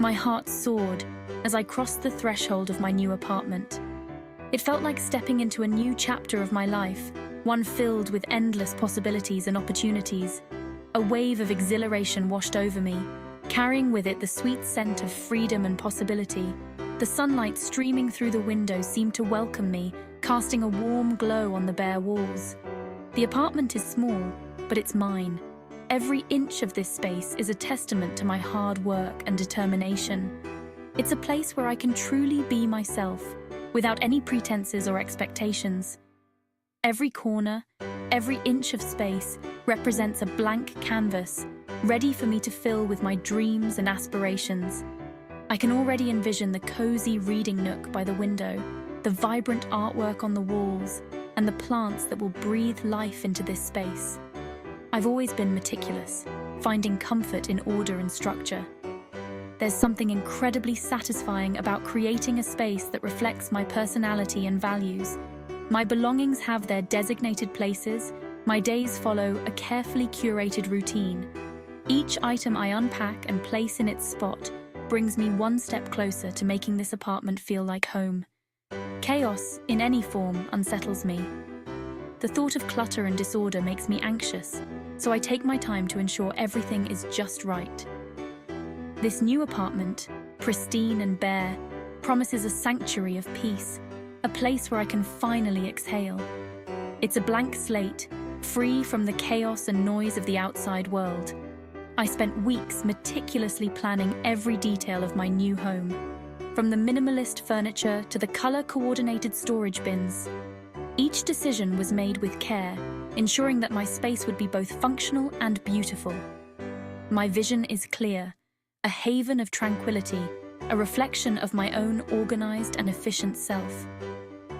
My heart soared as I crossed the threshold of my new apartment. It felt like stepping into a new chapter of my life, one filled with endless possibilities and opportunities. A wave of exhilaration washed over me, carrying with it the sweet scent of freedom and possibility. The sunlight streaming through the window seemed to welcome me, casting a warm glow on the bare walls. The apartment is small, but it's mine. Every inch of this space is a testament to my hard work and determination. It's a place where I can truly be myself, without any pretenses or expectations. Every corner, every inch of space represents a blank canvas, ready for me to fill with my dreams and aspirations. I can already envision the cozy reading nook by the window, the vibrant artwork on the walls, and the plants that will breathe life into this space. I've always been meticulous, finding comfort in order and structure. There's something incredibly satisfying about creating a space that reflects my personality and values. My belongings have their designated places, my days follow a carefully curated routine. Each item I unpack and place in its spot brings me one step closer to making this apartment feel like home. Chaos, in any form, unsettles me. The thought of clutter and disorder makes me anxious, so I take my time to ensure everything is just right. This new apartment, pristine and bare, promises a sanctuary of peace, a place where I can finally exhale. It's a blank slate, free from the chaos and noise of the outside world. I spent weeks meticulously planning every detail of my new home, from the minimalist furniture to the color-coordinated storage bins. Each decision was made with care, ensuring that my space would be both functional and beautiful. My vision is clear, a haven of tranquility, a reflection of my own organized and efficient self.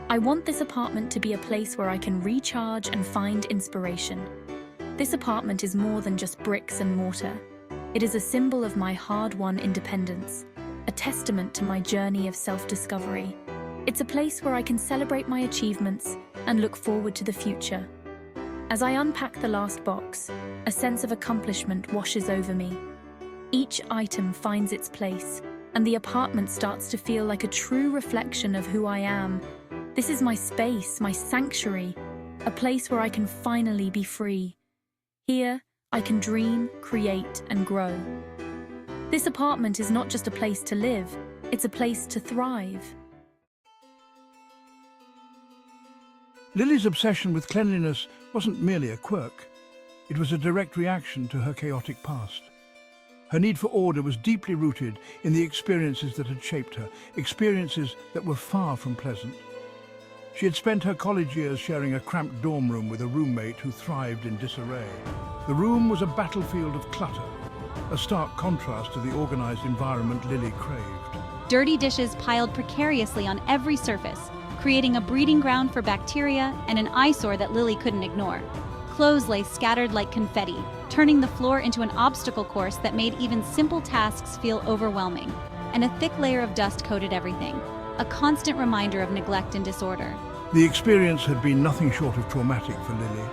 I want this apartment to be a place where I can recharge and find inspiration. This apartment is more than just bricks and mortar. It is a symbol of my hard-won independence, a testament to my journey of self-discovery. It's a place where I can celebrate my achievements and look forward to the future. As I unpack the last box, a sense of accomplishment washes over me. Each item finds its place, and the apartment starts to feel like a true reflection of who I am. This is my space, my sanctuary, a place where I can finally be free. Here, I can dream, create, and grow. This apartment is not just a place to live, it's a place to thrive. Lily's obsession with cleanliness wasn't merely a quirk. It was a direct reaction to her chaotic past. Her need for order was deeply rooted in the experiences that had shaped her, experiences that were far from pleasant. She had spent her college years sharing a cramped dorm room with a roommate who thrived in disarray. The room was a battlefield of clutter, a stark contrast to the organized environment Lily craved. Dirty dishes piled precariously on every surface, creating a breeding ground for bacteria and an eyesore that Lily couldn't ignore. Clothes lay scattered like confetti, turning the floor into an obstacle course that made even simple tasks feel overwhelming. And a thick layer of dust coated everything, a constant reminder of neglect and disorder. The experience had been nothing short of traumatic for Lily.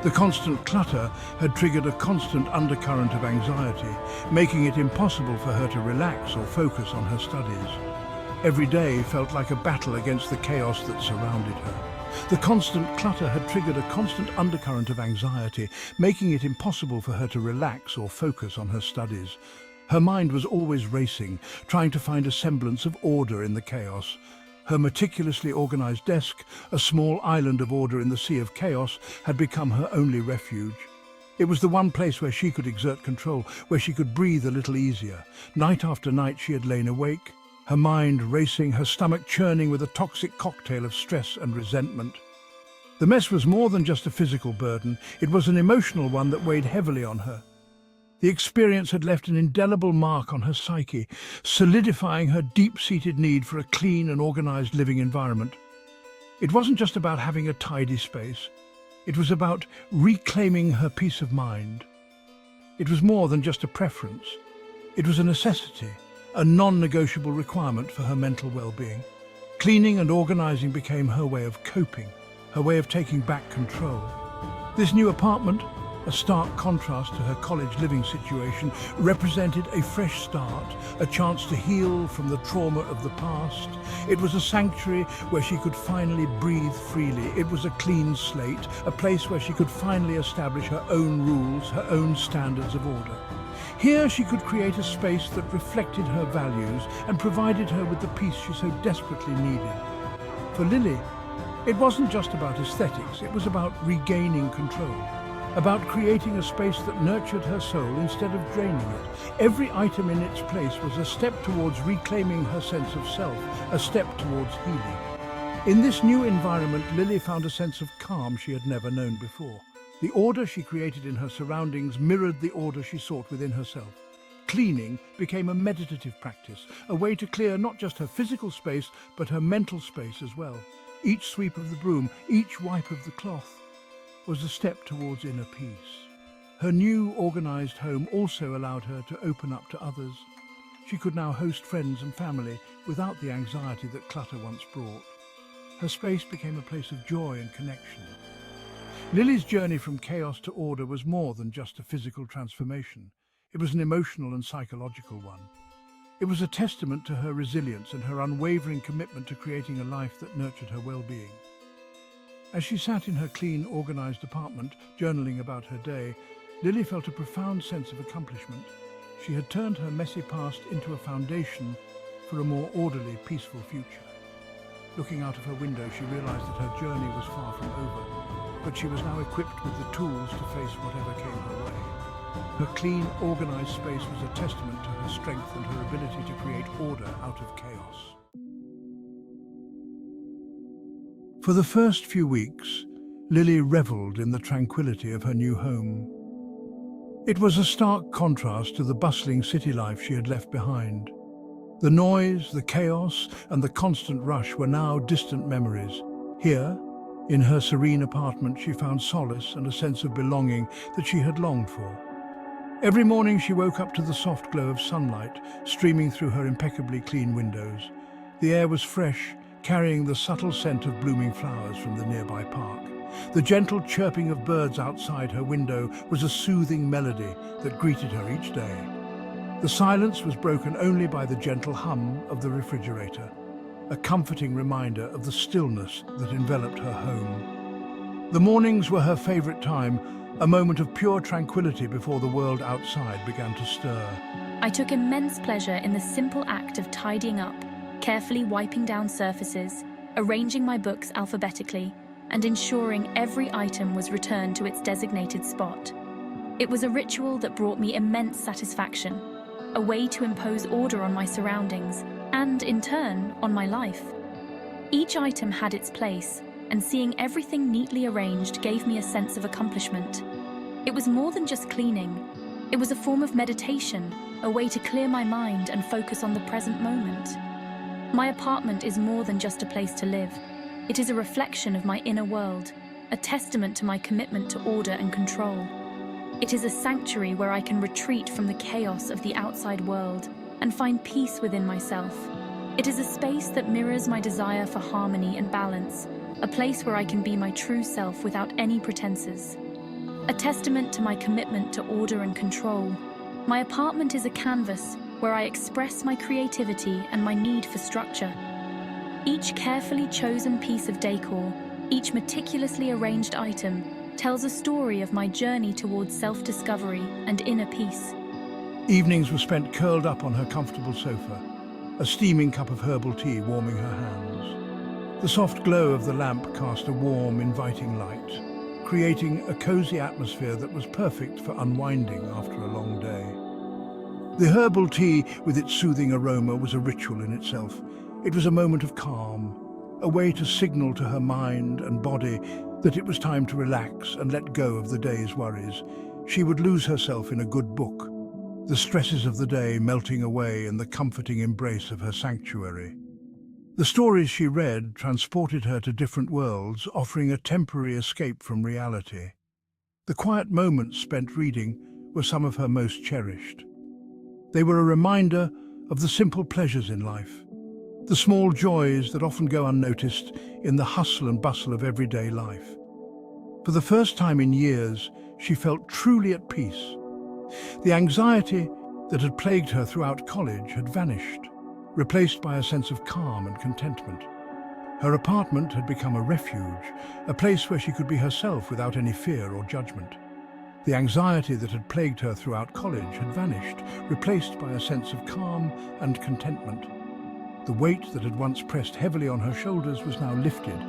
The constant clutter had triggered a constant undercurrent of anxiety, making it impossible for her to relax or focus on her studies. Every day felt like a battle against the chaos that surrounded her. The constant clutter had triggered a constant undercurrent of anxiety, making it impossible for her to relax or focus on her studies. Her mind was always racing, trying to find a semblance of order in the chaos. Her meticulously organized desk, a small island of order in the sea of chaos, had become her only refuge. It was the one place where she could exert control, where she could breathe a little easier. Night after night she had lain awake, her mind racing, her stomach churning with a toxic cocktail of stress and resentment. The mess was more than just a physical burden, it was an emotional one that weighed heavily on her. The experience had left an indelible mark on her psyche, solidifying her deep-seated need for a clean and organized living environment. It wasn't just about having a tidy space. It was about reclaiming her peace of mind. It was more than just a preference. It was a necessity, a non-negotiable requirement for her mental well-being. Cleaning and organizing became her way of coping, her way of taking back control. This new apartment, a stark contrast to her college living situation, represented a fresh start, a chance to heal from the trauma of the past. It was a sanctuary where she could finally breathe freely. It was a clean slate, a place where she could finally establish her own rules, her own standards of order. Here she could create a space that reflected her values and provided her with the peace she so desperately needed. For Lily, it wasn't just about aesthetics, it was about regaining control, about creating a space that nurtured her soul instead of draining it. Every item in its place was a step towards reclaiming her sense of self, a step towards healing. In this new environment, Lily found a sense of calm she had never known before. The order she created in her surroundings mirrored the order she sought within herself. Cleaning became a meditative practice, a way to clear not just her physical space, but her mental space as well. Each sweep of the broom, each wipe of the cloth, was a step towards inner peace. Her new, organized home also allowed her to open up to others. She could now host friends and family without the anxiety that clutter once brought. Her space became a place of joy and connection. Lily's journey from chaos to order was more than just a physical transformation. It was an emotional and psychological one. It was a testament to her resilience and her unwavering commitment to creating a life that nurtured her well-being. As she sat in her clean, organized apartment, journaling about her day, Lily felt a profound sense of accomplishment. She had turned her messy past into a foundation for a more orderly, peaceful future. Looking out of her window, she realized that her journey was far from over, but she was now equipped with the tools to face whatever came her way. Her clean, organized space was a testament to her strength and her ability to create order out of chaos. For the first few weeks, Lily reveled in the tranquility of her new home. It was a stark contrast to the bustling city life she had left behind. The noise, the chaos, and the constant rush were now distant memories. Here, in her serene apartment, she found solace and a sense of belonging that she had longed for. Every morning she woke up to the soft glow of sunlight streaming through her impeccably clean windows. The air was fresh, carrying the subtle scent of blooming flowers from the nearby park. The gentle chirping of birds outside her window was a soothing melody that greeted her each day. The silence was broken only by the gentle hum of the refrigerator, a comforting reminder of the stillness that enveloped her home. The mornings were her favorite time, a moment of pure tranquility before the world outside began to stir. I took immense pleasure in the simple act of tidying up, carefully wiping down surfaces, arranging my books alphabetically, and ensuring every item was returned to its designated spot. It was a ritual that brought me immense satisfaction, a way to impose order on my surroundings and, in turn, on my life. Each item had its place, and seeing everything neatly arranged gave me a sense of accomplishment. It was more than just cleaning. It was a form of meditation, a way to clear my mind and focus on the present moment. My apartment is more than just a place to live. It is a reflection of my inner world, a testament to my commitment to order and control. It is a sanctuary where I can retreat from the chaos of the outside world and find peace within myself. It is a space that mirrors my desire for harmony and balance, a place where I can be my true self without any pretenses. A testament to my commitment to order and control. My apartment is a canvas where I express my creativity and my need for structure. Each carefully chosen piece of decor, each meticulously arranged item, tells a story of my journey towards self-discovery and inner peace. Evenings were spent curled up on her comfortable sofa, a steaming cup of herbal tea warming her hands. The soft glow of the lamp cast a warm, inviting light, creating a cozy atmosphere that was perfect for unwinding after a long day. The herbal tea, with its soothing aroma, was a ritual in itself. It was a moment of calm, a way to signal to her mind and body that it was time to relax and let go of the day's worries. She would lose herself in a good book, the stresses of the day melting away in the comforting embrace of her sanctuary. The stories she read transported her to different worlds, offering a temporary escape from reality. The quiet moments spent reading were some of her most cherished. They were a reminder of the simple pleasures in life, the small joys that often go unnoticed in the hustle and bustle of everyday life. For the first time in years, she felt truly at peace. The anxiety that had plagued her throughout college had vanished, replaced by a sense of calm and contentment. Her apartment had become a refuge, a place where she could be herself without any fear or judgment. The anxiety that had plagued her throughout college had vanished, replaced by a sense of calm and contentment. The weight that had once pressed heavily on her shoulders was now lifted,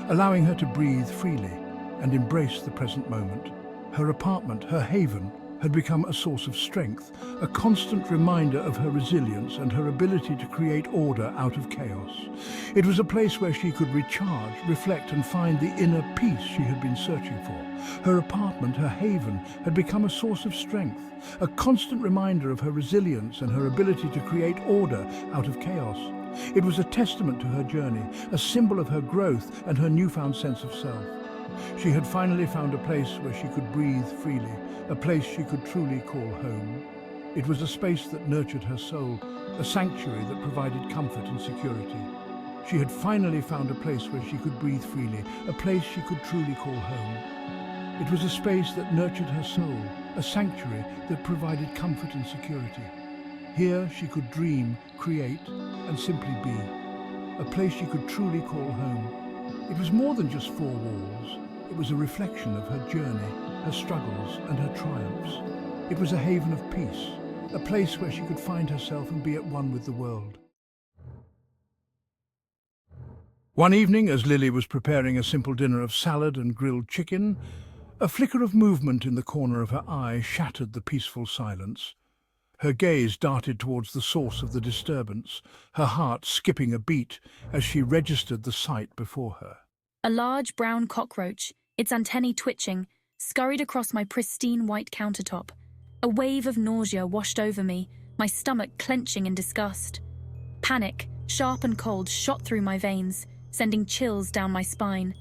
allowing her to breathe freely and embrace the present moment. Her apartment, her haven, had become a source of strength, a constant reminder of her resilience and her ability to create order out of chaos. It was a place where she could recharge, reflect and find the inner peace she had been searching for. Her apartment, her haven, had become a source of strength, a constant reminder of her resilience and her ability to create order out of chaos. It was a testament to her journey, a symbol of her growth and her newfound sense of self. She had finally found a place where she could breathe freely, a place she could truly call home. It was a space that nurtured her soul, a sanctuary that provided comfort and security. She had finally found a place where she could breathe freely, a place she could truly call home. It was a space that nurtured her soul, a sanctuary that provided comfort and security. Here she could dream, create, and simply be, a place she could truly call home. It was more than just four walls. It was a reflection of her journey, her struggles and her triumphs. It was a haven of peace, a place where she could find herself and be at one with the world. One evening, as Lily was preparing a simple dinner of salad and grilled chicken, a flicker of movement in the corner of her eye shattered the peaceful silence. Her gaze darted towards the source of the disturbance, her heart skipping a beat as she registered the sight before her. A large brown cockroach, its antennae twitching, scurried across my pristine white countertop. A wave of nausea washed over me, my stomach clenching in disgust. Panic, sharp and cold, shot through my veins, sending chills down my spine.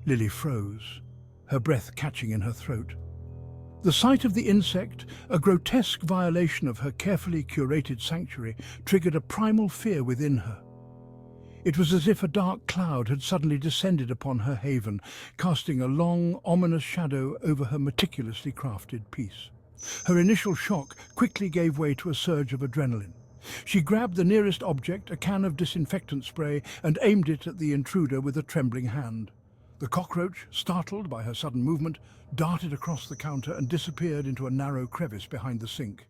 Lily froze, her breath catching in her throat. The sight of the insect, a grotesque violation of her carefully curated sanctuary, triggered a primal fear within her. It was as if a dark cloud had suddenly descended upon her haven, casting a long, ominous shadow over her meticulously crafted piece. Her initial shock quickly gave way to a surge of adrenaline. She grabbed the nearest object, a can of disinfectant spray, and aimed it at the intruder with a trembling hand. The cockroach, startled by her sudden movement, darted across the counter and disappeared into a narrow crevice behind the sink.